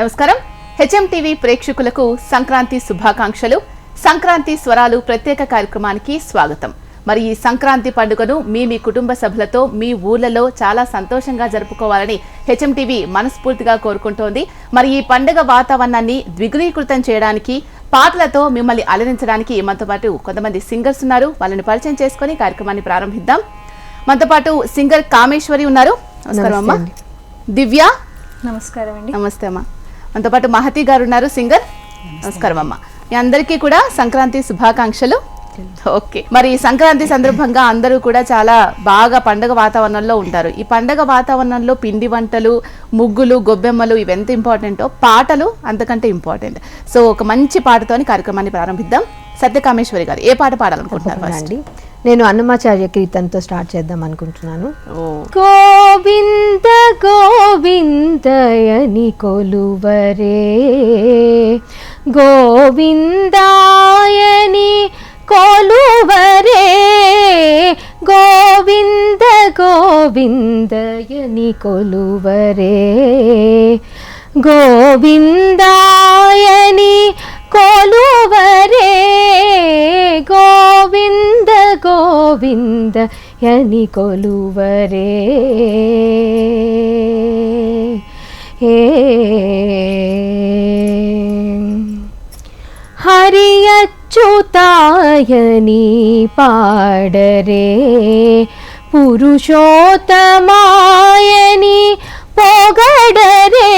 నమస్కారం. HM TV ప్రేక్షకులకు సంక్రాంతి శుభాకాంక్షలు. సంక్రాంతి స్వరాలు ప్రత్యేక కార్యక్రమానికి స్వాగతం. మరి ఈ సంక్రాంతి పండుగను మీ కుటుంబ సభ్యులతో మీ ఊర్లలో చాలా సంతోషంగా జరుపుకోవాలని హెచ్ఎం టీవీ మనస్ఫూర్తిగా కోరుకుంటోంది. మరి ఈ పండుగ వాతావరణాన్ని ద్విగుణీకృతం చేయడానికి పాటలతో మిమ్మల్ని అలరించడానికి మనతో పాటు కొంతమంది సింగర్స్ ఉన్నారు. వాళ్ళని పరిచయం చేసుకుని కార్యక్రమాన్ని ప్రారంభిద్దాం. మనతో పాటు సింగర్ కామేశ్వరి ఉన్నారు. నమస్కారం అమ్మ. దివ్య నమస్కారం అండి. నమస్తే అమ్మ. మనతో పాటు మహతి గారు ఉన్నారు, సింగర్. నమస్కారం అమ్మ. మీ అందరికీ కూడా సంక్రాంతి శుభాకాంక్షలు. ఓకే, మరి సంక్రాంతి సందర్భంగా అందరూ కూడా చాలా బాగా పండగ వాతావరణంలో ఉంటారు. ఈ పండగ వాతావరణంలో పిండి వంటలు, ముగ్గులు, గొబ్బెమ్మలు ఇవెంత ఇంపార్టెంటో పాటలు అంతకంటే ఇంపార్టెంట్. సో ఒక మంచి పాటతోని కార్యక్రమాన్ని ప్రారంభిద్దాం. సత్యకామేశ్వరి గారు ఏ పాట పాడాలనుకుంటున్నారు? అండి, నేను అన్నమాచార్య కీర్తనతో స్టార్ట్ చేద్దాం అనుకుంటున్నాను. గోవింద గోవిందయని కొలువరే, గోవిందాయని కొలువరే, గోవింద గోవిందయని కొలువరే, గోవిందాయని కొలువరే, గోవింద గోవింద యని కొలువరే. హరి అచ్యుతాయని పాడరే, పురుషోత్తమాయని పొగడరే,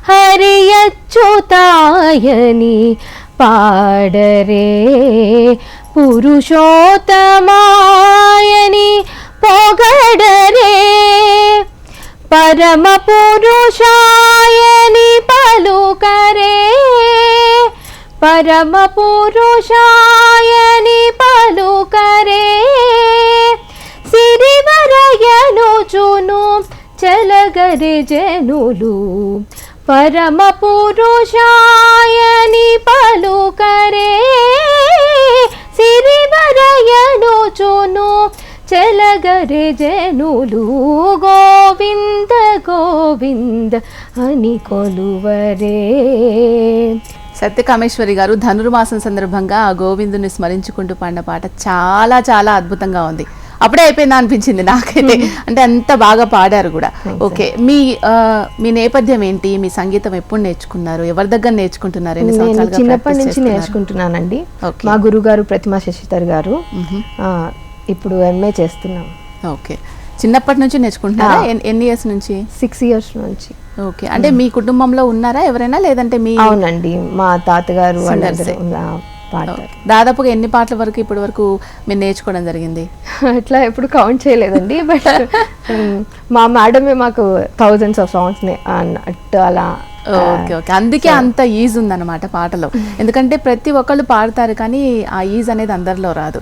హరి అచ్యుతాయని పాడరే, పురుషోత్తమాయని పొగడరే, పరమ పురుషాయని పలుకరే, పరమ పురుషాయని పలుకరే, సిరివరయనుచును చలగరి జనులు, పరమ పురుషాయని పలుకరే, సిరివరయనుచును చలగరి జనులు, గోవింద గోవింద అని కొలువరే. సత్యకామేశ్వరి గారు ధనుర్మాసం సందర్భంగా ఆ గోవిందుని స్మరించుకుంటూ పాడిన పాట చాలా చాలా అద్భుతంగా ఉంది. అప్పుడే అయిపోయిందా అనిపించింది నాకైతే, అంటే అంత బాగా పాడారు కూడా. ఓకే, మీ నేపథ్యం ఏంటి? మీ సంగీతం ఎప్పుడు నేర్చుకున్నారు? ఎవరి దగ్గర నేర్చుకుంటున్నారు? నేను చిన్నప్పటి నుంచి నేర్చుకుంటున్నానండి. మా గురుగారు ప్రతిమా శశిధర్ గారు. ఇప్పుడు ఎంఏ చేస్తున్నాం. ఓకే, చిన్నప్పటి నుంచి నేర్చుకుంటున్నారా? ఎన్ని ఇయర్స్ నుంచి? 6 years నుంచి. ఓకే, అంటే మీ కుటుంబంలో ఉన్నారా ఎవరైనా, లేదంటే మీ? అవునండి, మా తాతగారు దాదాపుగా ఎన్ని పాటల వరకు ఇప్పటి వరకు మీరు నేర్చుకోవడం జరిగింది? అట్లా ఎప్పుడు కౌంట్ చేయలేదండి, బట్ మా మేడమే మాకు thousands of songs అన్నట్టు అలా. ఓకే ఓకే, అందుకే అంత ఈజ్ ఉందన్నమాట పాటలో. ఎందుకంటే ప్రతి ఒక్కళ్ళు పాడతారు కానీ ఆ ఈజ్ అనేది అందరిలో రాదు.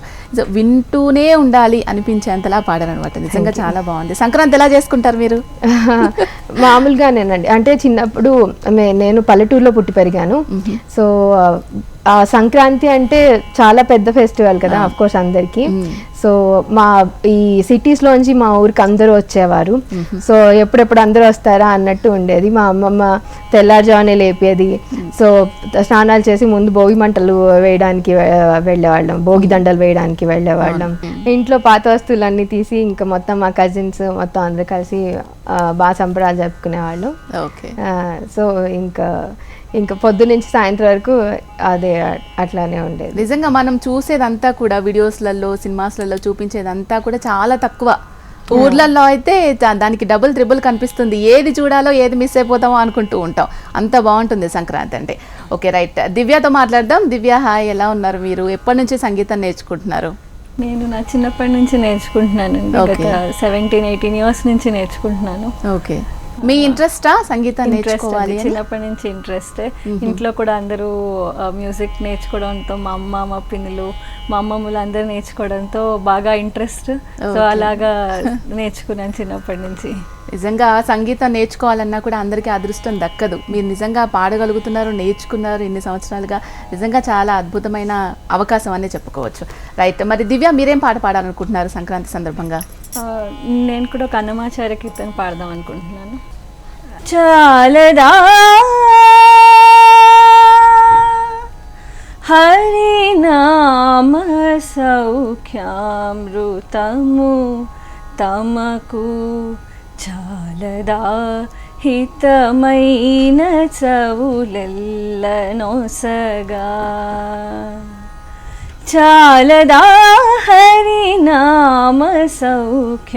వింటూనే ఉండాలి అనిపించేంతలా పాడారనమాట. నిజంగా చాలా బాగుంది. సంక్రాంతి ఎలా చేసుకుంటారు మీరు? మామూలుగానేనండి, అంటే చిన్నప్పుడు నేను పల్లెటూరులో పుట్టి పెరిగాను. సో ఆ సంక్రాంతి అంటే చాలా పెద్ద ఫెస్టివల్ కదా, ఆఫ్ కోర్స్ అందరికి. సో మా ఈ సిటీస్లోంచి మా ఊరికి అందరూ వచ్చేవారు. సో ఎప్పుడెప్పుడు అందరూ వస్తారా అన్నట్టు ఉండేది. మా అమ్మమ్మ తెల్లారుజామునే లేపేది. సో స్నానాలు చేసి ముందు భోగి మంటలు వేయడానికి వెళ్ళేవాళ్ళం, భోగి దండలు వేయడానికి వెళ్ళేవాళ్ళం. ఇంట్లో పాత వస్తువులన్నీ తీసి ఇంకా మొత్తం మా కజిన్స్ మొత్తం అందరూ కలిసి బాగా సంబరాలు జరుపుకునేవాళ్ళం. సో ఇంకా పొద్దు నుంచి సాయంత్రం వరకు అదే అట్లానే ఉండేది. నిజంగా మనం చూసేదంతా కూడా వీడియోస్లలో, సినిమాస్లలో చూపించేదంతా కూడా చాలా తక్కువ. ఊర్లలో అయితే దానికి డబుల్ త్రిబుల్ కనిపిస్తుంది. ఏది చూడాలో ఏది మిస్ అయిపోతామో అనుకుంటూ ఉంటాం. అంత బాగుంటుంది సంక్రాంతి అంటే. Okay, right. దివ్యతో మాట్లాడదాం. దివ్య, హాయ్, ఎలా ఉన్నారు మీరు? ఎప్పటి నుంచి సంగీతం నేర్చుకుంటున్నారు? నేను నా చిన్నప్పటి నుంచి నేర్చుకుంటున్నానండి. 17-18 years నుంచి నేర్చుకుంటున్నాను. ఓకే, మీ ఇంట్రెస్టా సంగీతం నేర్చుకోవాలి? చిన్నప్పటి నుంచి ఇంట్రెస్ట్. ఇంట్లో కూడా అందరూ మ్యూజిక్ నేర్చుకోవడంతో మా అమ్మ, మా పిన్నులు, మా అమ్మమ్మలు అందరూ నేర్చుకోవడంతో బాగా ఇంట్రెస్ట్. సో అలాగా నేర్చుకున్నాను చిన్నప్పటి నుంచి. నిజంగా సంగీతం నేర్చుకోవాలన్నా కూడా అందరికీ అదృష్టం దక్కదు. మీరు నిజంగా పాడగలుగుతున్నారు, నేర్చుకున్నారు ఇన్ని సంవత్సరాలుగా. నిజంగా చాలా అద్భుతమైన అవకాశం అనే చెప్పుకోవచ్చు. రైట్, మరి దివ్య మీరేం పాట పాడాలనుకుంటున్నారు సంక్రాంతి సందర్భంగా? నేను కూడా ఒక అన్నమాచార్య కీర్తన పాడదాం అనుకుంటున్నాను. చాలదా హరినామ సౌఖ్యామృతము తమకు చాలదా హితమైన చవులెల్లనొసగా చాలదా హరినామ సౌఖ్యామృతము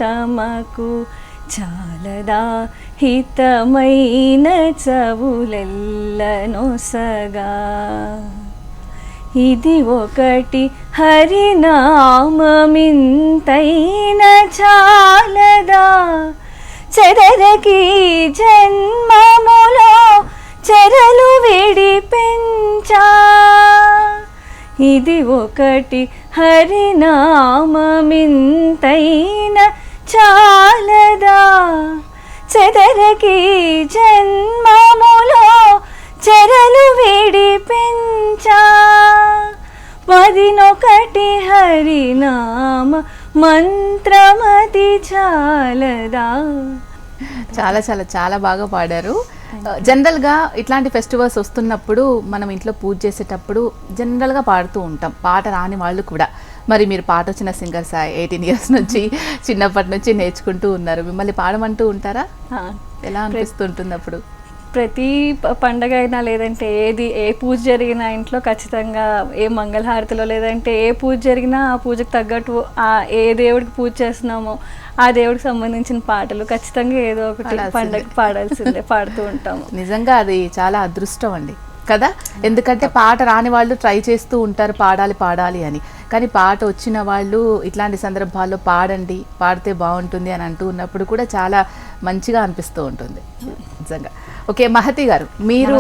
తమకు చాలదా హితమైన చవులెల్లనొసగా ఇది ఒకటి హరినామమింతైన చాలదా చెదరకి జన్మములో చెరలు విడిపించా ఇది ఒకటి హరినామమింతైన చాలదా చెదరకి జన్మములో చెరలు విడిపించా మదినొకటి హరినామ మంత్రమతి చాలదా. చాలా చాలా చాలా బాగా పాడారు. జనరల్గా ఇట్లాంటి ఫెస్టివల్స్ వస్తున్నప్పుడు మనం ఇంట్లో పూజ చేసేటప్పుడు జనరల్గా పాడుతూ ఉంటాం, పాట రాని వాళ్ళు కూడా. మరి మీరు పాట వచ్చిన సింగర్స్ 18 years నుంచి చిన్నప్పటి నుంచి నేర్చుకుంటూ ఉన్నారు. మిమ్మల్ని పాడమంటూ ఉంటారా? ఎలా అనిపిస్తుంటుంది అప్పుడు? ప్రతి పండగ అయినా లేదంటే ఏ పూజ జరిగినా ఇంట్లో ఖచ్చితంగా ఏ మంగళహారతిలో లేదంటే ఏ పూజ జరిగినా ఆ పూజకు తగ్గట్టు ఏ దేవుడికి పూజ చేస్తున్నామో ఆ దేవుడికి సంబంధించిన పాటలు ఖచ్చితంగా ఏదో ఒకటి పండగ పాడాల్సిందే, పాడుతూ ఉంటాము. నిజంగా అది చాలా అదృష్టం అండి కదా. ఎందుకంటే పాట రాని వాళ్ళు ట్రై చేస్తూ ఉంటారు పాడాలి పాడాలి అని, కానీ పాట వచ్చిన వాళ్ళు ఇట్లాంటి సందర్భాల్లో పాడండి, పాడితే బాగుంటుంది అని అంటూ ఉన్నప్పుడు కూడా చాలా మంచిగా అనిపిస్తూ ఉంటుంది నిజంగా. ఓకే మహతి గారు, మీరు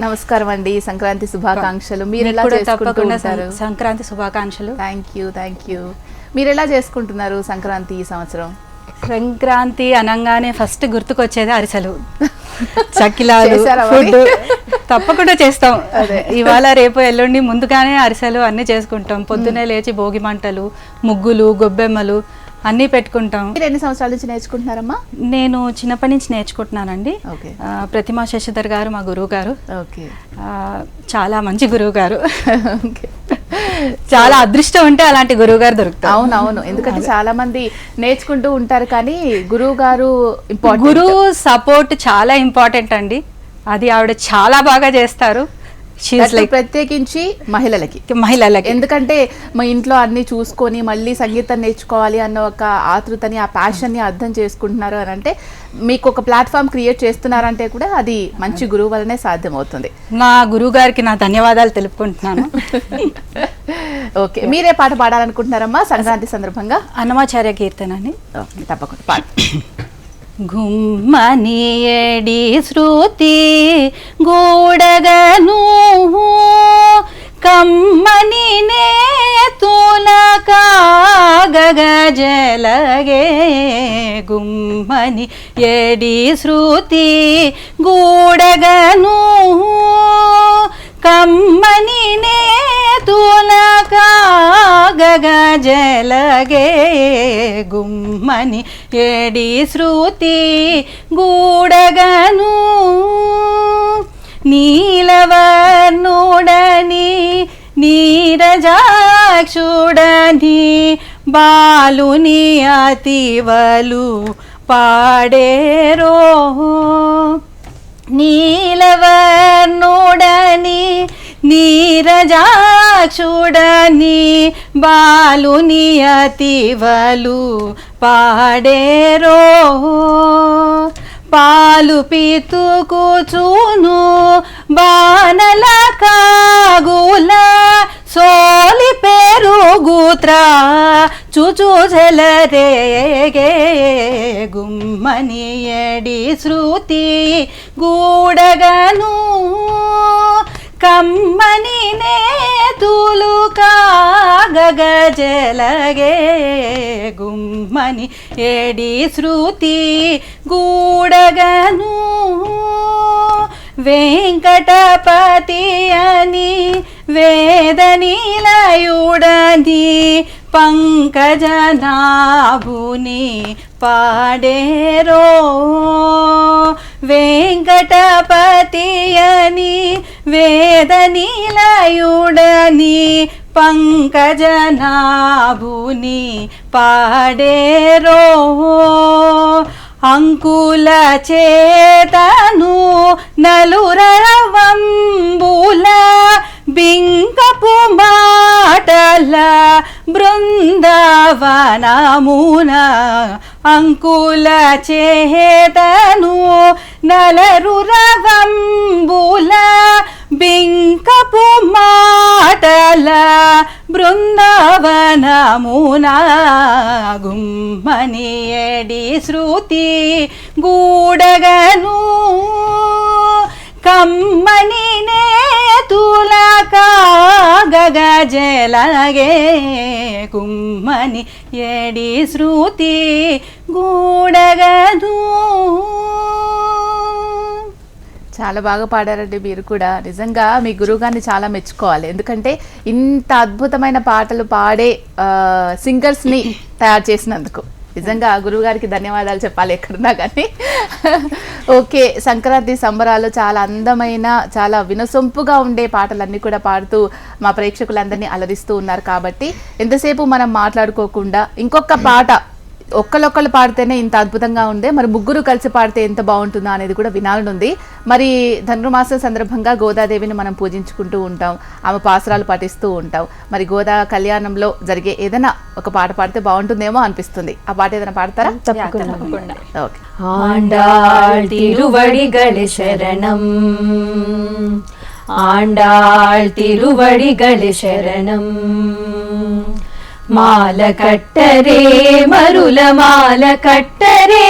నమస్కారం అండి, సంక్రాంతి శుభాకాంక్షలు. మీరు ఎలా చేసుకుంటున్నారు? సంక్రాంతి శుభాకాంక్షలు. Thank you. మీరు ఎలా చేసుకుంటున్నారు సంక్రాంతి ఈ సంవత్సరం? సంక్రాంతి అనగానే ఫస్ట్ గుర్తుకొచ్చేది అరిసెలు, చక్కిలాలు, ఫుడ్ తప్పకుండా చేస్తాం. ఇవాళ రేపు ఎల్లుండి ముందుగానే అరిసెలు అన్ని చేసుకుంటాం. పొద్దునే లేచి భోగి మంటలు, ముగ్గులు, గొబ్బెమ్మలు అన్నీ పెట్టుకుంటాం. మీరు ఎన్ని సంవత్సరాల నుంచి నేర్చుకుంటున్నారమ్మా? నేను చిన్నప్పటి నుంచి నేర్చుకుంటున్నానండి. ప్రతిమా శశిధర్ గారు మా గురువు గారు. చాలా మంచి గురువు గారు. చాలా అదృష్టం ఉంటే అలాంటి గురువు గారు దొరుకుతారు. అవునవును, ఎందుకంటే చాలా మంది నేర్చుకుంటూ ఉంటారు కానీ గురువు గారు గురువు సపోర్ట్ చాలా ఇంపార్టెంట్ అండి. అది ఆవిడ చాలా బాగా చేస్తారు. ప్రత్యేకించి మహిళలకి, ఎందుకంటే మా ఇంట్లో అన్ని చూసుకొని మళ్ళీ సంగీతం నేర్చుకోవాలి అన్న ఒక ఆతృతని, ఆ ప్యాషన్ ని అర్థం చేసుకుంటున్నారు అని అంటే, మీకు ఒక ప్లాట్ఫామ్ క్రియేట్ చేస్తున్నారంటే కూడా అది మంచి గురువు వల్లనే సాధ్యమవుతుంది. మా గురువు గారికి నా ధన్యవాదాలు తెలుపుకుంటున్నాను. ఓకే, మీరే పాట పాడాలనుకుంటున్నారమ్మా సంక్రాంతి సందర్భంగా? అన్నమాచార్య కీర్తన అండి. తప్పకుండా పాడు. గుమ్మనియడి శృతి గూడగను కమ్మని నేతుల కాగజలగే గుమ్మని ఎడి శృతి గూడగను కమ్మని నేతుల కాగజలగే గుమ్మని ఎడి శృతి గూడగను నీలవర్ణుడని నీరజాక్షుడని బాలుని అతివలు పాడేరో నీలవర్ణుడని నీరజాక్షుడని బాలుని అతివలు పాడేరో పాలు పితుకుచును బాణల కాగుల సోలి పెరుగుత్రా చుచుజలరేగే గుమ్మని ఎడి శృతి గూడగను కమ్మని నేతులు కాగజలగే గుమ్మని ఎడి శృతి గూడగను వెంకటపతి అని వేదనీలయుడని పంకజనాభుని పాడేరో వెంకటపతి అని వేదనీలయుడని పంకజనాభుని పాడేరో అంకుల చేతను నలురవంబుల బింకపు మాటల బృందావనమున అంకుల చేతను నలురవంబుల బింకపు మాటల బృందావనమున గుమ్మని ఎడి శృతి గూడగను కమ్మని నేతుల కాగజలగే కుమ్మని ఎడి శృతి గూడగను. చాలా బాగా పాడారండి మీరు కూడా. నిజంగా మీ గురువుగారిని చాలా మెచ్చుకోవాలి, ఎందుకంటే ఇంత అద్భుతమైన పాటలు పాడే సింగర్స్ని తయారు చేసినందుకు నిజంగా గురువుగారికి ధన్యవాదాలు చెప్పాలి ఎక్కడున్నా కానీ. ఓకే, సంక్రాంతి సంబరాలు చాలా అందమైన చాలా వినసొంపుగా ఉండే పాటలన్నీ కూడా పాడుతూ మా ప్రేక్షకులందరినీ అలరిస్తూ ఉన్నారు. కాబట్టి ఎంతసేపు మనం మాట్లాడుకోకుండా ఇంకొక పాట ఒక్కళ్ళొక్కళ్ళు పాడితేనే ఇంత అద్భుతంగా ఉండే, మరి ముగ్గురు కలిసి పాడితే ఎంత బాగుంటుందో అనేది కూడా వినాలనుంది. మరి ధనుర్మాసం సందర్భంగా గోదాదేవిని మనం పూజించుకుంటూ ఉంటాం, ఆమె పాసురాలు పఠిస్తూ ఉంటాం. మరి గోదా కళ్యాణంలో జరిగే ఏదైనా ఒక పాట పాడితే బాగుంటుందేమో అనిపిస్తుంది. ఆ పాట ఏదైనా పాడతారా? తప్పకుండా. ఓకే. ஆண்டாள் திருவடிகளே சரணம் ஆண்டாள் திருவடிகளே சரணம் మాల కట్టరే మరుల మాల కట్టరే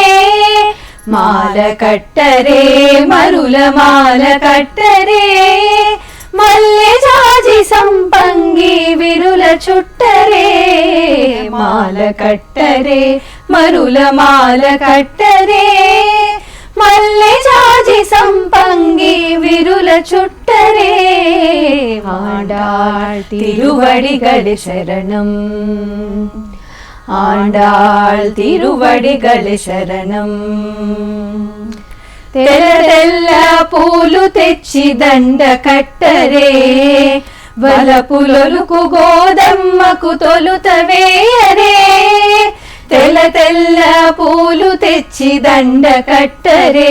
మాల కట్టరే మరుల మాల కట్టరే మల్లె జాజి సంపంగి విరుల చుట్టరే మాల కట్టరే మరుల మాల కట్టరే మల్లె జాజి సంపంగి విరుల చుట్టరే ఆండాళ్ తిరువడిగళే శరణం ఆండాళ్ తిరువడిగళే శరణం తెల్ల తెల్ల పూలు తెచ్చి దండ కట్టరే వలపులొలుకు గోదమ్మకు తొలుత వేయరే తెల్ల తెల్ల పూలు తెచ్చి దండ కట్టరే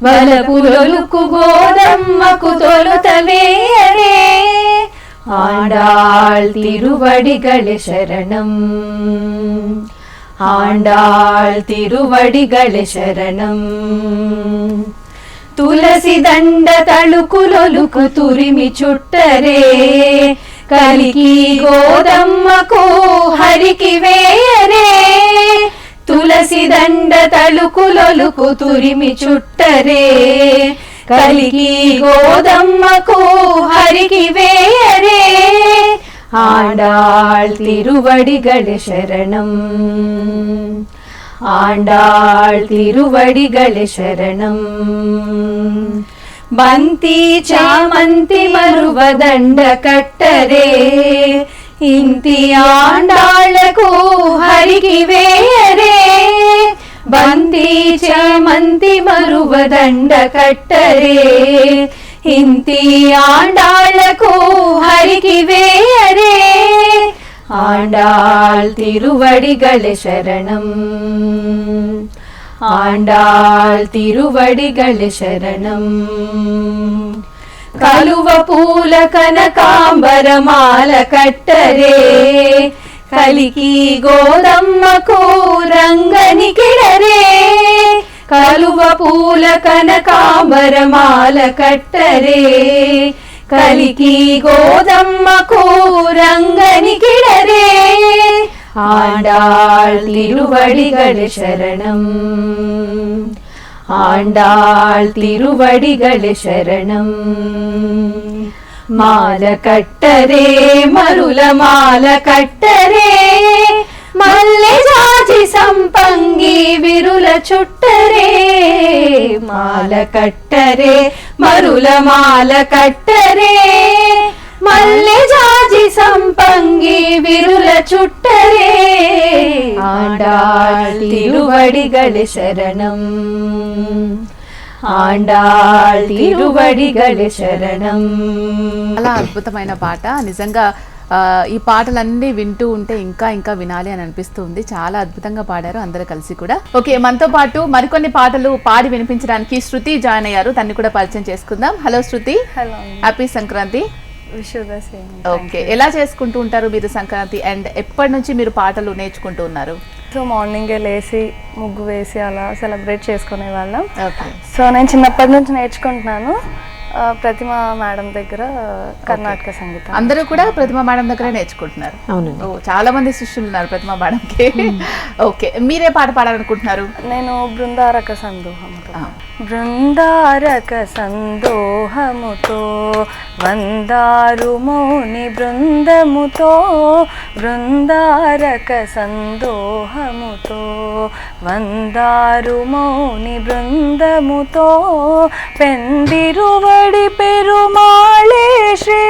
వలపులొలుకు గోదమ్మకు తొలుత వేయరే ఆండాళ్ తిరువడిగళే శరణం ఆండాళ్ తిరువడిగళే శరణం తులసి దండ తళుకులొలుకు తురిమి చుట్టరే కలికి గోదమ్మకు హరికి వేయరే తులసి దండ తళుకులొలుకు తురిమి చుట్టరే కలికి గోదమ్మకు హరికి వేయరే ఆండాళ్ తిరువడిగళే శరణం ఆండాళ్ తిరువడిగళే శరణం బంతి చామంతి మరువ దండ కట్టరే ఇంతి ఆండాళ్లకు హరికి వేయరే బంతి చామంతి మరువ దండ కట్టరే ఇంతి ఆండాళ్లకు హరికి వేయరే ఆండాళ్ తిరువడిగళే శరణం ఆండాళ్ తిరువడిగళే శరణం కలువ పూల కనకాంబరమాల కట్టరే కలికి గోదమ్మకు రంగని కిడరే కలువ పూల కనకాంబరమాల కట్టరే కలికి గోదమ్మకు రంగని కిడరే ఆండాళ్ తిరువడిగళే శరణం ఆండాళ్ తిరువడిగళే శరణం మాల కట్టరే మరుల మాల కట్టరే మల్లె జాజి సంపంగి విరుల చుట్టరే మాల కట్టరే మరుల మాల కట్టరే మల్లె జాజి సంపంగి విరుల చుట్టరే ఆండాళ్ తిరువడిగళె శరణం ఆండాళ్ తిరువడిగళె శరణం. చాలా అద్భుతమైన పాట నిజంగా. ఈ పాటలన్నీ వింటూ ఉంటే ఇంకా ఇంకా వినాలి అని అనిపిస్తుంది. చాలా అద్భుతంగా పాడారు అందరూ కలిసి కూడా. ఓకే, మనతో పాటు మరికొన్ని పాటలు పాడి వినిపించడానికి శృతి జాయిన్ అయ్యారు. తన్ని కూడా పరిచయం చేసుకుందాం. Hello Shruti. Hello, happy Sankranti. Okay, ఎలా చేసుకుంటూ ఉంటారు మీరు సంక్రాంతి, అండ్ ఎప్పటి నుంచి మీరు పాటలు నేర్చుకుంటూ ఉన్నారు? సో మార్నింగే లేసి ముగ్గు వేసి అలా సెలబ్రేట్ చేసుకునే వాళ్ళం. ఓకే, సో నేను చిన్నప్పటి నుంచి నేర్చుకుంటున్నాను ప్రతిమ మేడం దగ్గర కర్ణాటక సంగీతం. అందరూ కూడా ప్రతిమ మేడం దగ్గర నేర్చుకుంటున్నారు. అవునండి. ఓ, చాలా మంది శిష్యులు ఉన్నారు ప్రతిమ మేడంకి. ఓకే, మీరే పాట పాడాలనుకుంటున్నారు? నేను బృందారక సందోహముతో బృందారక సందోహముతో వందారు మౌని బృందముతో బృందారక సందోహముతో వందారు మౌని బృందముతో పెందిరువడి పెరుమాళే శ్రీ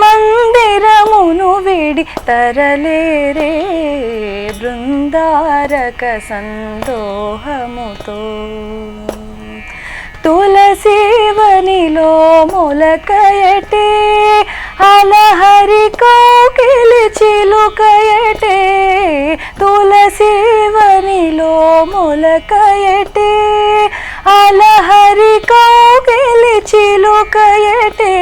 మందిరమును విడి తరలేరే బృందారక సందోహముతో తులసీవనిలో మొలకయటే అలహరి కోకిలి చిలుకయటే తులసీవనిలో మొలకయటే అలహరి కోకిలి చిలుకయటే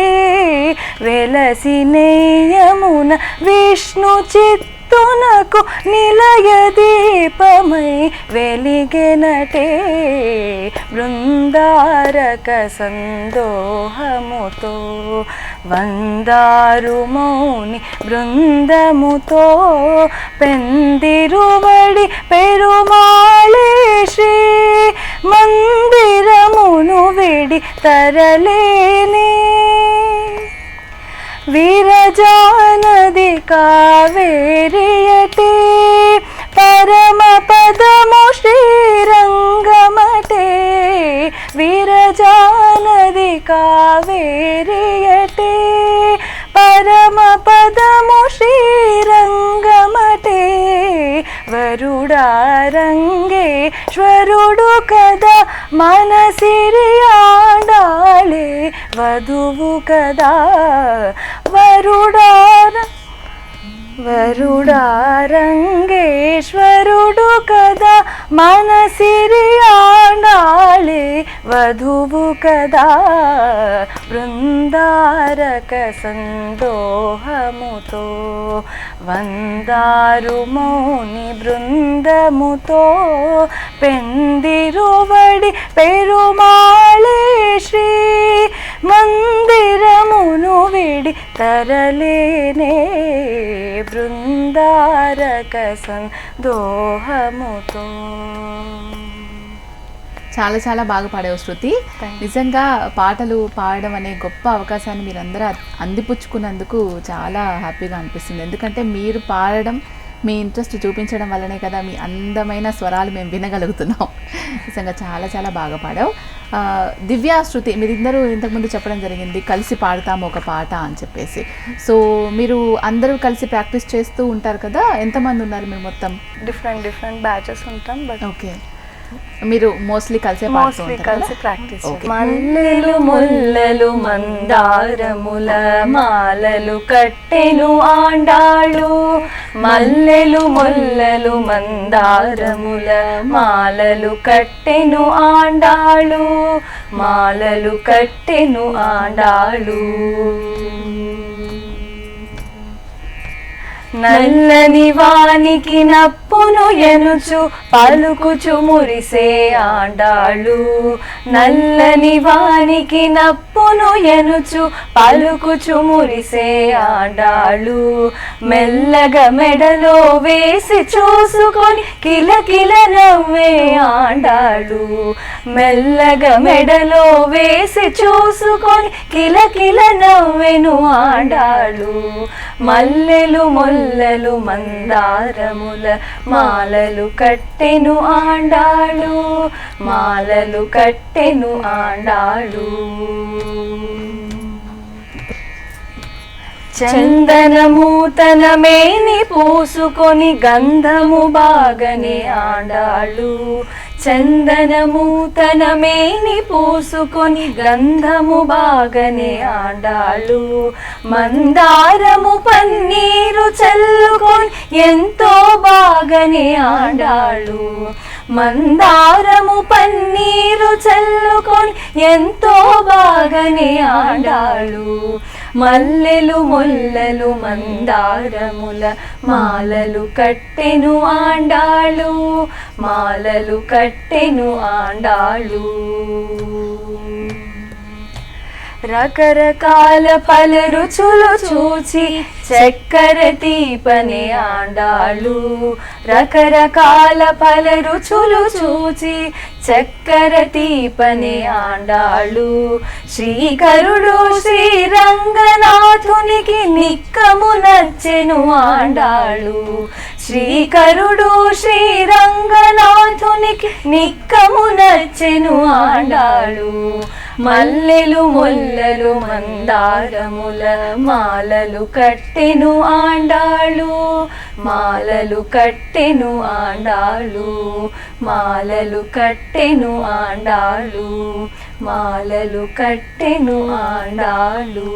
వెలసి నెయ్యమున విష్ణు చిత్తునకు నిలయ దీపమై వెలిగెనటే బృందారక సందోహముతో వందారు మౌని బృందముతో పెందిరువడి పెరుమాళే శ్రీ మందిరమును విడి తరలేనే విరజానది కావేరియటే పరమ పదము శ్రీరంగమటే విరజానది కావేరియటే పరమ పదము శ్రీరంగమటే వరుడారంగేశ్వరుడు కదా మనసిరి ఆండాళే వధువు కదా వరుడారంగేశ్వరుడు కదా మనసిరి ఆండాళే వధువు కదా బృందారక సందోహముతో వందారు మౌని బృందముతో పెందిరువడి పెరుమాళే శ్రీ మందిరమును విడి తరలేనే బృందారక సందోహముతో. చాలా చాలా బాగా పాడావు శృతి. నిజంగా పాటలు పాడడం అనే గొప్ప అవకాశాన్ని మీరందరూ అందిపుచ్చుకున్నందుకు చాలా హ్యాపీగా అనిపిస్తుంది. ఎందుకంటే మీరు పాడడం, మీ ఇంట్రెస్ట్ చూపించడం వల్లనే కదా మీ అందమైన స్వరాలు మేము వినగలుగుతున్నాం. నిజంగా చాలా చాలా బాగా పాడావు. దివ్య, శృతి మీరిద్దరూ ఇంతకుముందు చెప్పడం జరిగింది కలిసి పాడతాము ఒక పాట అని చెప్పేసి. సో మీరు అందరూ కలిసి ప్రాక్టీస్ చేస్తూ ఉంటారు కదా, ఎంతమంది ఉన్నారు మీరు మొత్తం? డిఫరెంట్ బ్యాచెస్ ఉంటాం. బట్ ఓకే, మీరు మోస్ట్లీ కలిసి ప్రాక్టీస్. మల్లెలు ముల్లలు మందారముల మాలలు కట్టెను ఆండాళు మల్లెలు ముల్లలు మందారముల మాలలు కట్టెను ఆండాళు మాలలు కట్టెను ఆండాళు నల్లని వానికి నప్పును ఎనుచు పలుకుచు మురిసే ఆండాళు నల్లని వానికి నప్పును ఎనుచు పలుకుచు మురిసే ఆండాళు మెల్లగా మెడలో వేసి చూసుకొని కిలకిల నవ్వే ఆండాళు మెల్లగా మెడలో వేసి చూసుకొని కిలకిల నవ్వెను ఆండాళు మల్లెలు ముల్లెలు మందారముల మాలలు కట్టెను ఆండాళు మాలలు కట్టెను ఆండాళు చందనము తన మేని పూసుకొని గంధము బాగనే ఆండాళు చందనము తన మేని పూసుకొని గంధము బాగనే ఆండాళు మందారము పన్నీరు చల్లుకొని ఎంతో బాగనే ఆండాళు మందారము పన్నీరు చల్లుకొని ఎంతో బాగనే ఆండాళు మల్లెలు ముల్లెలు మందారముల మాలలు కట్టెను ఆండాళు మాలలు కట్టెను ఆండాళు రకరకాల పల రుచులు చూచి చక్కెర తీపనే ఆండాళు రకరకాల పల రుచులు చూచి చక్కెర తీపనే ఆండాళు శ్రీకరుడు శ్రీరంగనాథునికి నిక్కము నచ్చెను ఆండాళు శ్రీకరుడు శ్రీరంగనాథునికి నిక్కము నచ్చెను ఆండాళు మల్లెలు ముల్లెలు మందారముల మాలలు కట్టెను ఆండాళు మాలలు కట్టెను ఆండాళు మాలలు కట్టెను ఆండాళు మాలలు కట్టెను ఆండాళు.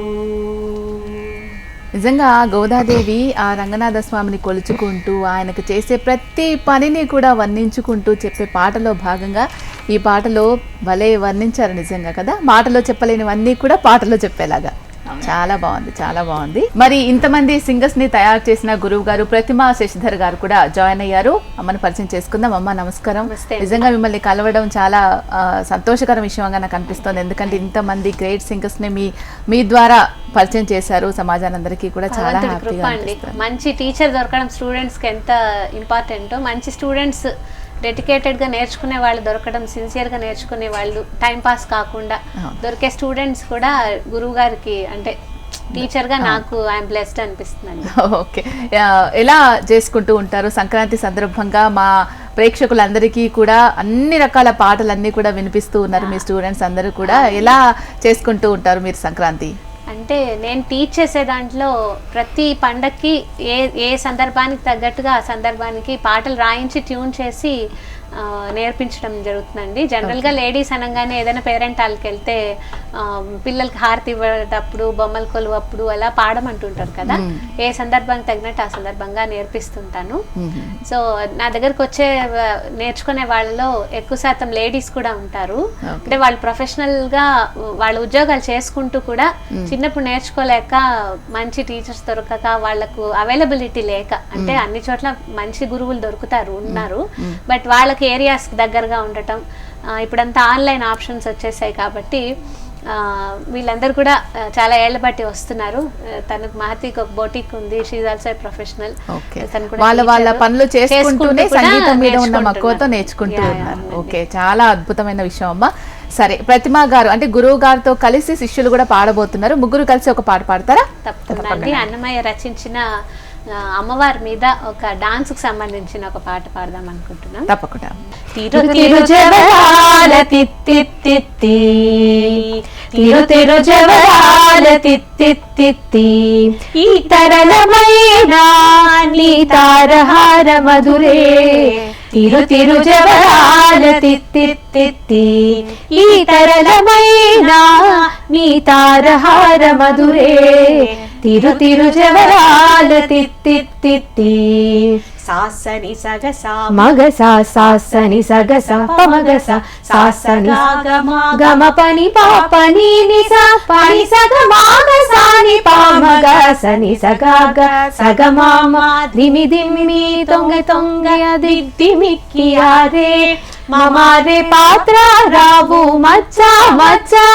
నిజంగా గోదాదేవి ఆ రంగనాథ స్వామిని కొలుచుకుంటూ ఆయనకు చేసే ప్రతి పనిని కూడా వర్ణించుకుంటూ చెప్పే పాటలో భాగంగా ఈ పాటలో భలే వర్ణించారు నిజంగా కదా. మాటలో చెప్పలేనివన్నీ కూడా పాటలో చెప్పేలాగా చాలా బాగుంది, చాలా బాగుంది. మరి ఇంతమంది సింగర్స్ ని తయారు చేసిన గురువు గారు ప్రతిమా శశిధర్ గారు కూడా జాయిన్ అయ్యారు. అమ్మని పరిచయం చేసుకుందాం. అమ్మ నమస్కారం. నిజంగా మిమ్మల్ని కలవడం చాలా సంతోషకర విషయంగా నాకు అనిపిస్తుంది. ఎందుకంటే ఇంతమంది గ్రేట్ సింగర్స్ ని మీ ద్వారా పరిచయం చేశారు సమాజానందరికీ కూడా చాలా హ్యాపీగా అనిపిస్తుంది. మంచి టీచర్ దొరకడం స్టూడెంట్స్ కి ఎంత ఇంపార్టెంటో, మంచి స్టూడెంట్స్ డెడికేటెడ్గా నేర్చుకునే వాళ్ళు దొరకడం, సిన్సియర్గా నేర్చుకునే వాళ్ళు, టైంపాస్ కాకుండా దొరికే స్టూడెంట్స్ కూడా గురువు గారికి అంటే టీచర్గా నాకు ఐఎమ్ బ్లెస్డ్ అనిపిస్తుంది. ఓకే, ఎలా చేసుకుంటూ ఉంటారు సంక్రాంతి సందర్భంగా? మా ప్రేక్షకులందరికీ కూడా అన్ని రకాల పాటలన్నీ కూడా వినిపిస్తూ ఉన్నారు. మీ స్టూడెంట్స్ అందరూ కూడా ఎలా చేసుకుంటూ ఉంటారు మీరు సంక్రాంతి? అంటే నేను టీచ్ చేసే దాంట్లో ప్రతి పండక్కి ఏ సందర్భానికి తగ్గట్టుగా ఆ సందర్భానికి పాటలు రాయించి ట్యూన్ చేసి నేర్పించడం జరుగుతుందండి. జనరల్గా లేడీస్ అనగానే ఏదైనా పేరెంట్ వాళ్ళకి వెళ్తే పిల్లలకి హారతి ఇవ్వటప్పుడు, బొమ్మల కొలువప్పుడు అలా పాడమంటుంటారు కదా. ఏ సందర్భానికి తగినట్టు ఆ సందర్భంగా నేర్పిస్తుంటాను. సో నా దగ్గరకు వచ్చే నేర్చుకునే వాళ్ళలో ఎక్కువ శాతం లేడీస్ కూడా ఉంటారు. అంటే వాళ్ళు ప్రొఫెషనల్గా వాళ్ళ ఉద్యోగాలు చేసుకుంటూ కూడా చిన్నప్పుడు నేర్చుకోలేక, మంచి టీచర్స్ దొరకక, వాళ్ళకు అవైలబిలిటీ లేక, అంటే అన్ని చోట్ల మంచి గురువులు ఉన్నారు, బట్ వాళ్ళకి ఏరియాస్ దగ్గరగా ఉండటం, ఇప్పుడంతా ఆన్లైన్ ఆప్షన్స్ వచ్చేసాయి కాబట్టి వీళ్ళందరూ కూడా చాలా ఏళ్ల బట్టి వస్తున్నారు. తనకు మహతికి ఒక బొటిక్ ఉంది, షీ ఈజ్ ఆల్సో ప్రొఫెషనల్. వాళ్ళ పనులు చేసుకుంటూనే సంగీతం మీద ఉన్న మక్కువతో నేర్చుకుంటూ ఉన్నారు. ఓకే, చాలా అద్భుతమైన విషయం అమ్మా. సరే, ప్రతిమా గారు అంటే గురువు గారితో కలిసి శిష్యులు కూడా పాడబోతున్నారు. ముగ్గురు కలిసి ఒక పాట పాడతారా? తప్పకుండా. అన్నమయ్య రచించిన అమ్మవారి మీద ఒక డాన్స్ కు సంబంధించిన ఒక పాట పాడదాం అనుకుంటున్నాం. తప్పకుండా. తిరు తిరు జవరాల తిత్తిత్తి, తిరు తిరు జవరాల తిత్తిత్తి, ఈ తరళమైన నీ తారహార మధురే, తిరు తిరు జవరాల తిత్తిత్తి, ఈ తరళమైన నీ తారహార మధురే, తిరు తిరు జవరాల తిత్తిత్తి. సాసని సగస మగసా సాసని సగస పమగస సాసని గమ పని పాపని నిస పని సగ మాగసాని పామగ సని సగగ సగమామ ధిమి ధిమి తొంగ తొంగ దిద్దిమిక్కియారే మమారే పాత్ర రావు మచ్చా మచ్చా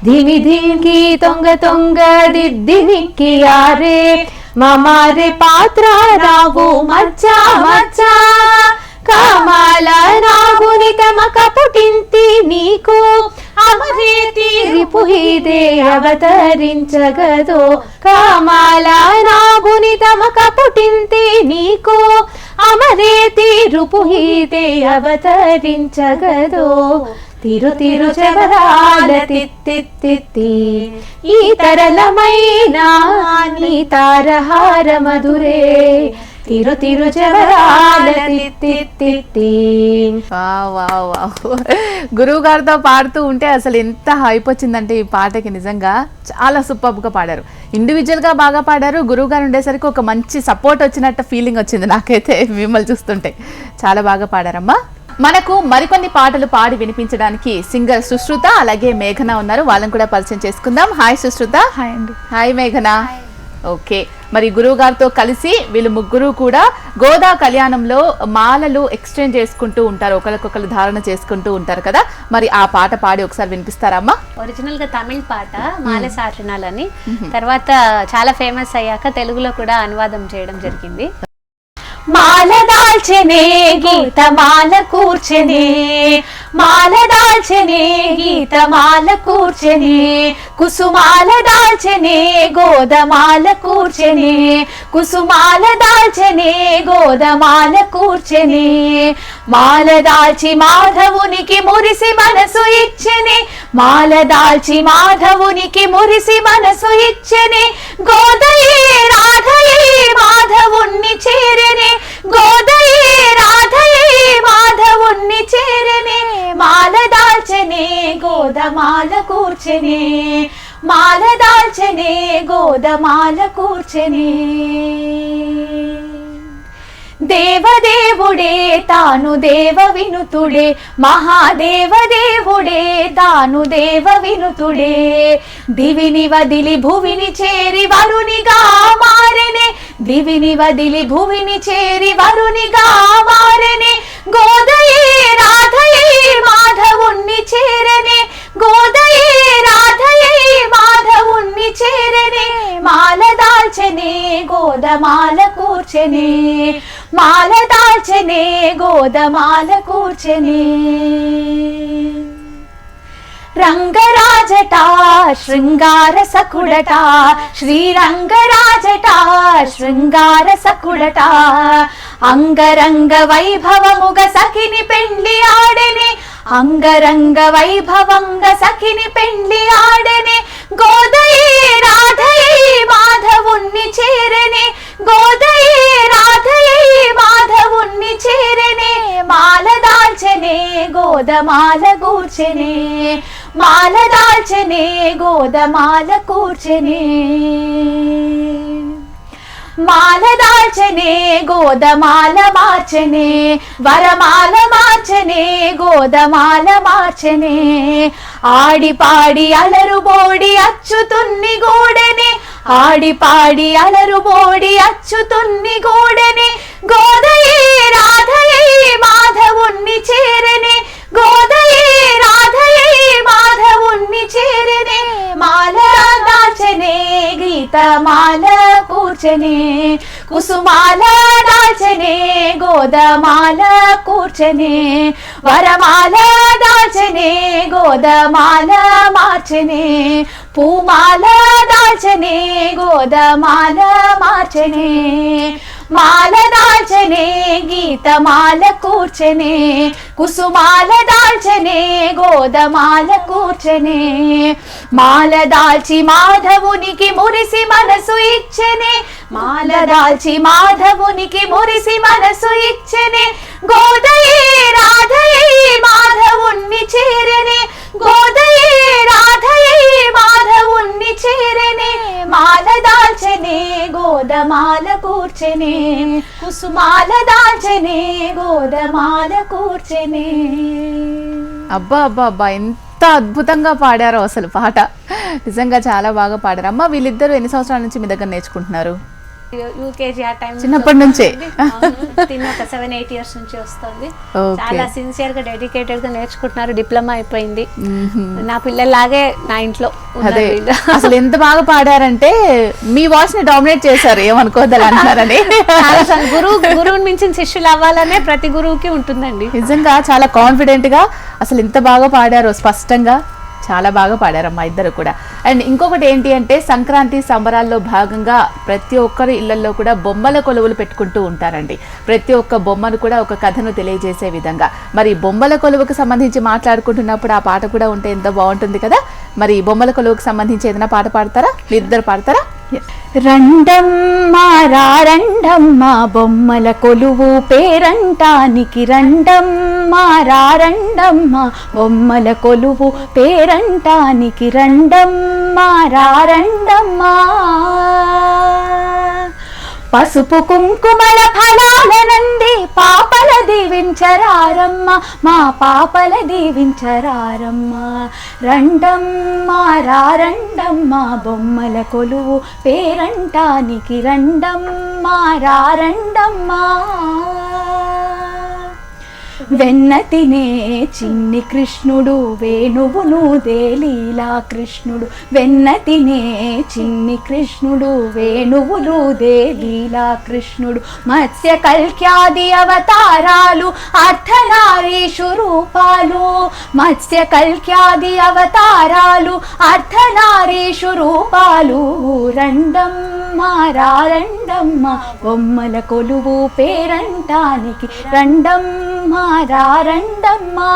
ధిమి ధింకి తొంగ తొంగ దిద్దిమిక్కియారే మమారే పాత్ర రావు మచ్చా మచ్చా కామాల పుటింతి నీకు అమరేతి రిపుహిదే అవతరించగదో కామాల నాగుని తమక పుటింతి నీకు అమరేతి రుపుహిదే అవతరించగదో తిరు తిరు చెవరాల తిత్తిత్తి ఈ తరళమైన నీ తారహార మధురే తిరు తిరు చెవరాల తిత్తిత్తి. గురువు గారితో పాడుతూ ఉంటే అసలు ఎంత హైప్ వచ్చిందంటే ఈ పాటకి, నిజంగా చాలా సూపర్గా పాడారు. ఇండివిజువల్ గా బాగా పాడారు, గురువు గారు ఉండేసరికి ఒక మంచి సపోర్ట్ వచ్చినట్టు ఫీలింగ్ వచ్చింది నాకైతే మిమ్మల్ని చూస్తుంటే. చాలా బాగా పాడారమ్మా. మనకు మరికొన్ని పాటలు పాడి వినిపించడానికి సింగర్ సుశ్రుత అలాగే మేఘన ఉన్నారు, వాళ్ళని కూడా పరిచయం చేసుకుందాం. హాయ్ సుశ్రుత. హాయ్ అండి. హాయ్ మేఘన. ఓకే, మరి గురువు గారితో కలిసి వీళ్ళు ముగ్గురు కూడా గోదా కళ్యాణంలో మాలలు ఎక్స్చేంజ్ చేసుకుంటూ ఉంటారు, ఒకరికొకరు ధారణ చేసుకుంటూ ఉంటారు కదా, మరి ఆ పాట పాడి ఒకసారి వినిపిస్తారమ్మా? ఒరిజినల్ గా తమిళ్ పాట మాల సాచనాలని, తర్వాత చాలా ఫేమస్ అయ్యాక తెలుగులో కూడా అనువాదం చేయడం జరిగింది. మాల దాల్చెనే గీత మాల కూర్చెనే మాల దాల్చెనే గీత మాల కూర్చెనే కుసుమాల దాల్చెనే గోదమాల కూర్చెనే కుసుమాల దాల్చెనే గోదమాల కూర్చెనే మాల దాల్చి మాధవునికి మురిసి మనసు ఇచ్చెనే మాల దాల్చి మాధవునికి మురిసి మనసు ఇచ్చెనే గోదయే రాధయే మాధవుణ్ణి చేరెనే గోదయే రాధయే మాధవుణ్ణి చేరెనే మాల దాల్చెనే గోదమాల కూర్చెనే మాల దాల్చెనే గోదమాల కూర్చెనే దేవదేవుడే తాను దేవ వినుతుడే మహాదేవదేవుడే తాను దేవ వినుతుడే దివిని వదిలి భువిని చేరి వరునిగా మారెనే దివిని వదిలి భువిని చేరి వరునిగా మారెనే గోదయే రాధయే మాధవుణ్ణి చేరెనే గోదయే రాధయే మాధవుణ్ణి చేరెనే మాల దాల్చెనే గోదమాల కూర్చెనే మాల దాల్చెనే గోదమాల కూర్చెనే రంగరాజట శృంగార సకుడట శ్రీరంగరాజట శృంగార సకుడట అంగరంగ వైభవముగ సఖిని పెండ్లి ఆడెనే అంగరంగ వైభవంగ సఖిని పెండ్లి ఆడెనే గోదయే రాధయే మాధవుణ్ణి చేరెనే గోదయే రాధయే మాధవుణ్ణి చేరెనే మాల దాల్చెనే గోదమాల కూర్చెనే మాల దాల్చెనే గోదమాల కూర్చెనే మాల దాల్చెనే గోదమాల మార్చెనే వరమాల మార్చెనే గోదమాల మార్చెనే ఆడి పాడి అలరు బోడి అచ్చుతున్ని గూడెనే ఆడి పాడి అలరు బోడి అచ్చుతున్ని గూడెనే గోదయే రాధయే మాధవుణ్ణి చేరెనే గోదయే రాధయే మాధవుణ్ణి చేరెనే మాల దాల్చెనే గీత మాల కూర్చెనే కుసుమాల దాల్చెనే గోదమాల కూర్చెనే వరమాల దాల్చెనే గోదమాల మార్చెనే పూమాల దాల్చెనే గోదమాల మార్చెనే మాల దాల్చెనే గీత మాల కూర్చెనే కుసుమాల దాల్చెనే గోదమాల కూర్చెనే మాల దాల్చి మాధవునికి మురిసి మనసు ఇచ్చెనే మాల దాల్చి మాధవునికి మురిసి మనసు ఇచ్చెనే గోదయే రాధయే మాధవుణ్ణి చేరెనే గోదయే రాధయే మాధవుణ్ణి చేరెనే మాల దాల్చెనే గోదమాల కూర్చెనే కుసుమాల దాల్చెనే గోదమాల కూర్చెనే. అబ్బా అబ్బా అబ్బా, ఎంత అద్భుతంగా పాడారో అసలు పాట, నిజంగా చాలా బాగా పాడారు. అమ్మ, వీళ్ళిద్దరూ ఎన్ని సంవత్సరాల నుంచి మీ దగ్గర నేర్చుకుంటున్నారు? యూకేజీ ఆ టైం చిన్నప్పటి నుంచే? తిన్న ఒక 7-8 ఇయర్స్ నుంచి వస్తుంది. Okay. చాలా సిన్సియర్ గా డెడికేటెడ్ గా నేర్చుకుంటున్నారు. డిప్లొమా అయిపోయింది. నా పిల్లల్లాగే నా ఇంట్లో ఉన్నారు అదే వీళ్ళు. అసలు ఎంత బాగా పాడారంటే మీ వాయిస్ ని డామినేట్ చేశారు, ఏమనుకోవద్దని అంటున్నారని. చాలా అసలు గురువుని మించిన శిష్యులు అవ్వాలనే ప్రతి గురువుకి ఉంటుందండి. నిజంగా చాలా కాన్ఫిడెంట్ గా అసలు ఎంత బాగా పాడారో, స్పష్టంగా చాలా బాగా పాడారమ్మా ఇద్దరు కూడా. అండ్ ఇంకొకటి ఏంటి అంటే సంక్రాంతి సంబరాల్లో భాగంగా ప్రతి ఒక్కరు ఇళ్లలో కూడా బొమ్మల కొలువులు పెట్టుకుంటూ ఉంటారండి. ప్రతి ఒక్క బొమ్మను కూడా ఒక కథను తెలియజేసే విధంగా. మరి బొమ్మల కొలువుకు సంబంధించి మాట్లాడుకుంటున్నప్పుడు ఆ పాట కూడా ఉంటే ఎంతో బాగుంటుంది కదా. మరి బొమ్మల కొలువుకు సంబంధించి ఏదైనా పాట పాడతారా? మీరిద్దరు పాడతారా? రండమ్మా రారండమ్మా బొమ్మల కొలువు పేరంటానికి రండమ్మా రారండమ్మా బొమ్మల కొలువు పేరంటానికి రండమ్మా రారండమ్మా పసుపు కుంకుమల ఫలాలనంది పాపల దీవించరారమ్మ మా పాపల దీవించరారమ్మ రండమ్మ రారండమ్మ బొమ్మల కొలువు పేరంటానికి రండమ్మ రారండమ్మ వెన్న తినే చిన్ని కృష్ణుడు వేణువును దేలీలా కృష్ణుడు వెన్న తినే చిన్ని కృష్ణుడు వేణువులు దేలీలా కృష్ణుడు మత్స్య కల్క్యాది అవతారాలు అర్ధనారీషు రూపాలు మత్స్య కల్క్యాది అవతారాలు అర్ధనారీషు రూపాలు రండమ్మ రారండమ్మ బొమ్మల కొలువు పేరంటానికి రండమ్మ రారండమ్మా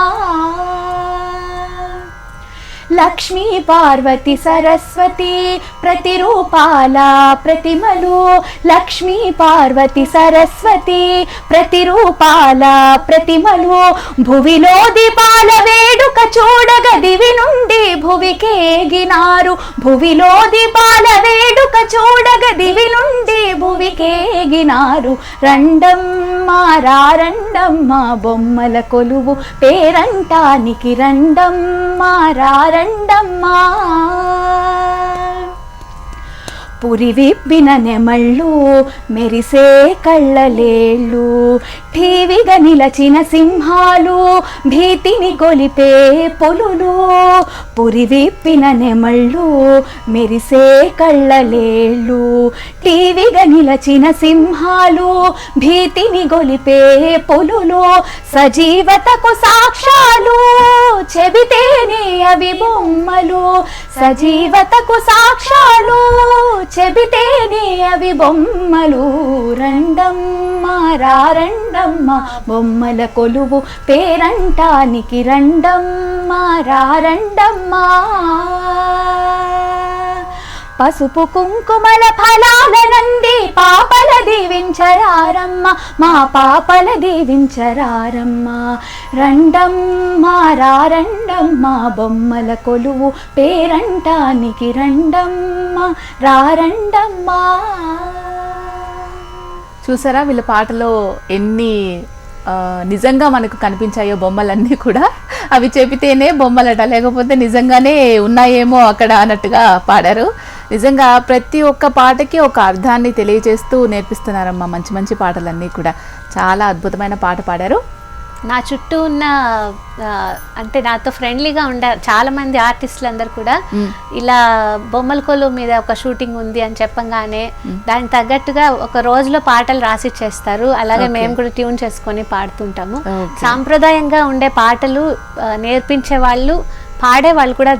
లక్ష్మీ పార్వతి సరస్వతి ప్రతిరూపాల ప్రతిమలు లక్ష్మీ పార్వతి సరస్వతి ప్రతిరూపాల ప్రతిమలు భువిలో దీపాల వేడుక చూడగ దివి నుండి భువికేగినారు భువిలో దీపాల వేడుక చూడగ దివి నుండి భువికేగినారు రండమ్మ రారండమ్మ బొమ్మల కొలువు పేరంటానికి రండమ్మ రారండమ్మా పురి విప్పిన నెమళ్ళు మెరిసే కళ్ళలేళ్ళు ఠీవిగా నిలచిన సింహాలు భీతిని గొలిపే పొలులు పురి విప్పిన నెమళ్ళు మెరిసే కళ్ళలేళ్ళు ఠీవిగా నిలచిన సింహాలు భీతిని గొలిపే పొలులు సజీవతకు సాక్ష్యాలు చెబితేనే అవి బొమ్మలు సజీవతకు సాక్ష్యాలు చెబితేనే అవి బొమ్మలు రండమ్మ రారండమ్మ బొమ్మల కొలువు పేరంటానికి రండమ్మ రారండమ్మ పసుపు కుంకుమల ఫలాలనంది పాపల దీవించరారమ్మ మా పాపల దీవించరారమ్మ రండమ్మ రారండమ్మ బొమ్మల కొలువు పేరంటానికి రండమ్మ రారండమ్మ చూసారా వీళ్ళ పాటలో ఎన్ని నిజంగా మనకు కనిపించాయో బొమ్మలన్నీ కూడా. అవి చెబితేనే బొమ్మలట, లేకపోతే నిజంగానే ఉన్నాయేమో అక్కడ అన్నట్టుగా పాడారు. నిజంగా ప్రతి ఒక్క పాటకి ఒక అర్థాన్ని తెలియజేస్తూ నేర్పిస్తున్నారమ్మా మంచి మంచి పాటలన్నీ కూడా. చాలా అద్భుతమైన పాట పాడారు. నా చుట్టూ ఉన్న అంటే నాతో ఫ్రెండ్లీగా ఉండే చాలా మంది ఆర్టిస్టులు అందరు కూడా ఇలా బొమ్మల కొలువు మీద ఒక షూటింగ్ ఉంది అని చెప్పంగానే దానికి తగ్గట్టుగా ఒక రోజులో పాటలు రాసిచ్చేస్తారు. అలాగే మేము కూడా ట్యూన్ చేసుకొని పాడుతుంటాము. సాంప్రదాయంగా ఉండే పాటలు నేర్పించే వాళ్ళు పాడే వాళ్ళు కూడా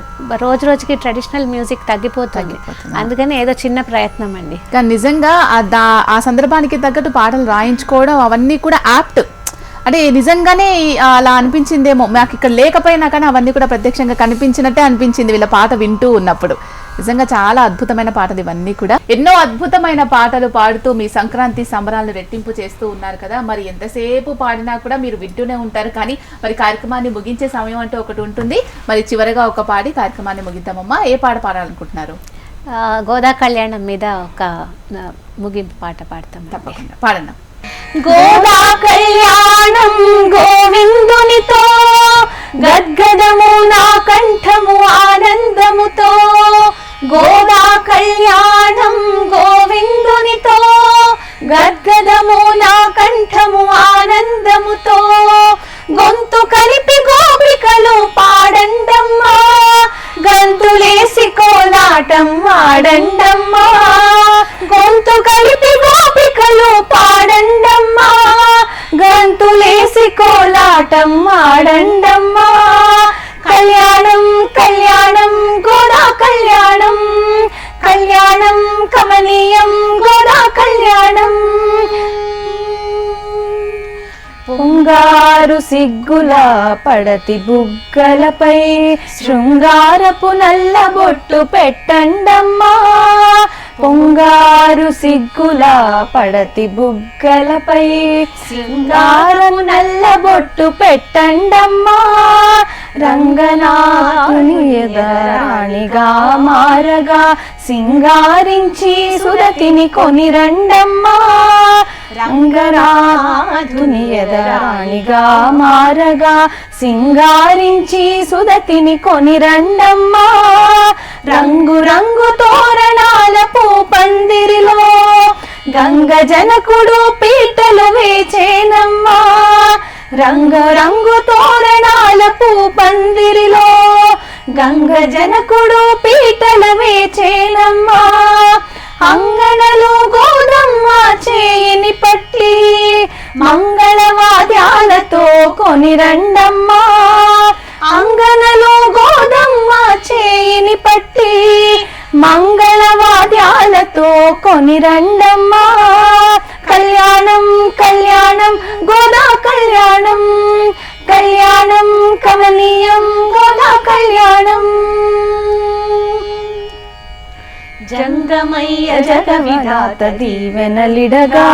రోజు రోజుకి ట్రెడిషనల్ మ్యూజిక్ తగ్గిపోతుంది. అందుకని ఏదో చిన్న ప్రయత్నం అండి. కానీ నిజంగా ఆ సందర్భానికి తగ్గట్టు పాటలు రాయించుకోవడం అవన్నీ కూడా యాప్ట్. అంటే నిజంగానే అలా అనిపించిందేమో, మాకు ఇక్కడ లేకపోయినా కానీ అవన్నీ కూడా ప్రత్యక్షంగా కనిపించినట్టే అనిపించింది వీళ్ళ పాట వింటూ ఉన్నప్పుడు. నిజంగా చాలా అద్భుతమైన పాటలు ఇవన్నీ కూడా. ఎన్నో అద్భుతమైన పాటలు పాడుతూ మీ సంక్రాంతి సంబరాలను రెట్టింపు చేస్తూ ఉన్నారు కదా. మరి ఎంతసేపు పాడినా కూడా మీరు వింటూనే ఉంటారు. కానీ మరి కార్యక్రమాన్ని ముగించే సమయం అంటూ ఒకటి ఉంటుంది. మరి చివరగా ఒక పాడి కార్యక్రమాన్ని ముగిద్దామమ్మా. ఏ పాట పాడాలనుకుంటున్నారు? గోదా కళ్యాణం మీద ఒక ముగింపు పాట పాడతాం. తప్పకుండా పాడన్నా. గోదా కళ్యాణం గోవిందునితో గద్గదము నా కంఠము ఆనందముతో గోదా కళ్యాణం గోవిందునితో గద్గదము నా కంఠము ఆనందముతో గొంతు కలిపి గోపికలు పాడండమ్మా గంతులేసి కోలాటం ఆడండమ్మా గొంతు కలిపి గోపికలు పాడండమ్మా గంతులేసి కోలాటం ఆడండమ్మా కళ్యాణం కళ్యాణం గోదా కళ్యాణం కళ్యాణం కమనీయం గోదా కళ్యాణం పొంగారు సిగ్గుల పడతి బుగ్గలపై శృంగారపు నల్ల బొట్టు పెట్టండమ్మా పొంగారు సిగ్గుల పడతి బుగ్గలపై శృంగారపు నల్ల బొట్టు పెట్టండమ్మా రంగనాథుని ఎదరాణిగా మారగా సింగారించి సురతిని కొనిరండమ్మా రంగనాథుని ఎదరాణిగా మారగా సింగారించి సుదతిని కొనిరండమ్మా రంగు రంగు తోరణాల పూపందిరిలో గంగ జనకుడు పీటలు వేచేనమ్మా రంగు రంగు తోరణాల పూపందిరిలో గంగ జనకుడు పీటలు వేచేనమ్మా అంగనలో గోదమ్మ చేయిని పట్టి మంగళవాద్యాలతో కొనిరండమ్మా అంగనలో గోదమ్మ చేయిని పట్టి మంగళవాద్యాలతో కొనిరండమ్మా కళ్యాణం కళ్యాణం గోదా కళ్యాణం కళ్యాణం కమనీయం గోదా కళ్యాణం జంగమయ్య జగ విధాత దీవెనలిడగా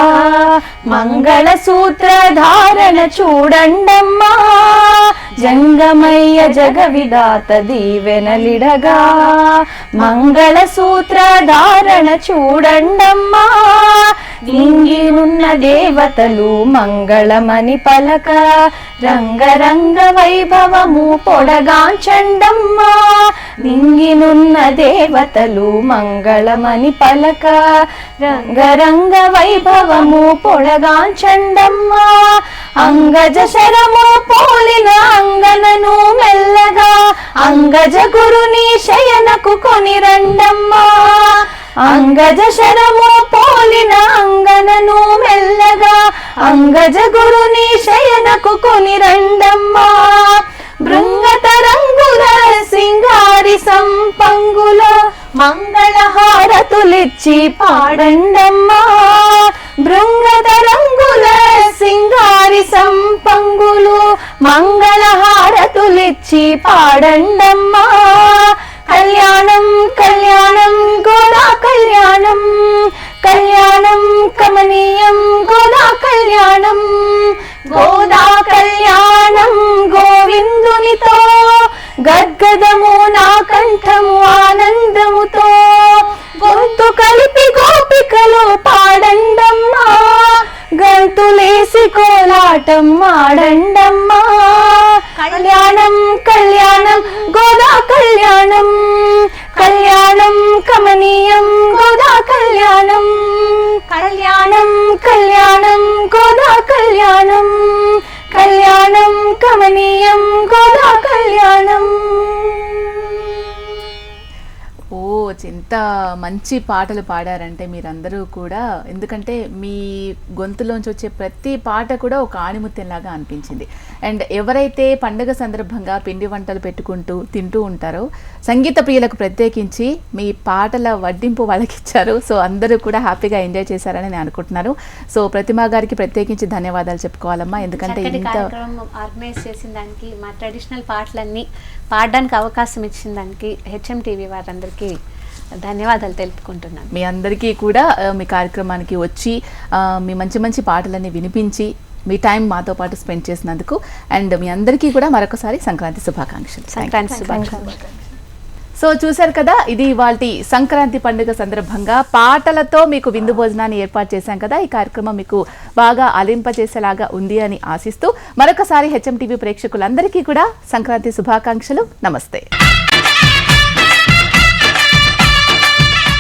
మంగళ సూత్ర ధారణ చూడండమ్మా జంగమయ్య జగ విధాత దీవెనలిడగా మంగళ సూత్ర ధారణ చూడండమ్మా నింగినున్న దేవతలు మంగళమని పలక రంగరంగ వైభవము పొడగాంచండమ్మా నింగినున్న దేవతలు మంగళమని పలక రంగరంగ వైభవము పొడగాంచండమ్మా అంగజ శరము పోలిన అంగనను మెల్లగా అంగజ గురుని శయనకు కొనిరండమ్మా అంగజ శరము పోలిన అంగనను మెల్లగా అంగజ గురుని శయనకు కొనిరండమ్మా బృంగతరంగుల సింగారి సంపంగుల మంగళహారతులిచ్చి పాడండమ్మా బృంగతరంగుల సింగారి సంపంగులు మంగళహారతులిచ్చి పాడండమ్మా కళ్యాణం కళ్యాణం గోదా కళ్యాణం కళ్యాణం కమనీయం గోదా కళ్యాణం గోదా కళ్యాణం గోవిందునితో గద్గదము నా కంఠము ఆనందముతో గొంతు కలిపి గోపికలు పాడండమ్మా గంతులేసి కోలాటం ఆడండమ్మా కళ్యాణం కళ్యాణం గోదా కళ్యాణం కళ్యాణం కమనీయం గోదా కళ్యాణం కళ్యాణం కళ్యాణం గోదా కళ్యాణం కళ్యాణం కమనీయం గోదా కళ్యాణం ఓ ఎంత మంచి పాటలు పాడారంటే మీరందరూ కూడా, ఎందుకంటే మీ గొంతులోంచి వచ్చే ప్రతి పాట కూడా ఒక ఆణిముత్యంలాగా అనిపించింది. అండ్ ఎవరైతే పండుగ సందర్భంగా పిండి వంటలు పెట్టుకుంటూ తింటూ ఉంటారో సంగీత ప్రియులకు ప్రత్యేకించి మీ పాటల వడ్డింపు వాళ్ళకి ఇచ్చారు. సో అందరూ కూడా హ్యాపీగా ఎంజాయ్ చేశారని నేను అనుకుంటున్నాను. సో ప్రతిమా గారికి ప్రత్యేకించి ధన్యవాదాలు చెప్పుకోవాలమ్మా, ఎందుకంటే ఇంత ఆర్గనైజ్ చేసిన దానికి, మా ట్రెడిషనల్ పాటలన్నీ పాడడానికి అవకాశం ఇచ్చిన దానికి హెచ్ఎం టీవీ వారందరికీ ధన్యవాదాలు తెలుపుకుంటున్నాను. మీ అందరికీ కూడా మీ కార్యక్రమానికి వచ్చి మీ మంచి మంచి పాటలన్నీ వినిపించి మీ టైం మాతో పాటు స్పెండ్ చేసినందుకు అండ్ మీ అందరికీ కూడా మరొకసారి సంక్రాంతి శుభాకాంక్షలు. సంక్రాంతి శుభాకాంక్షలు. సో చూశారు కదా, ఇది ఇవాల్టి సంక్రాంతి పండుగ సందర్భంగా పాటలతో మీకు విందు భోజనాన్ని ఏర్పాటు చేశాం కదా. ఈ కార్యక్రమం మీకు బాగా అలింపచేసేలాగా ఉంది అని ఆశిస్తూ మరొకసారి హెచ్ఎం టీవీ ప్రేక్షకులందరికీ కూడా సంక్రాంతి శుభాకాంక్షలు. నమస్తే.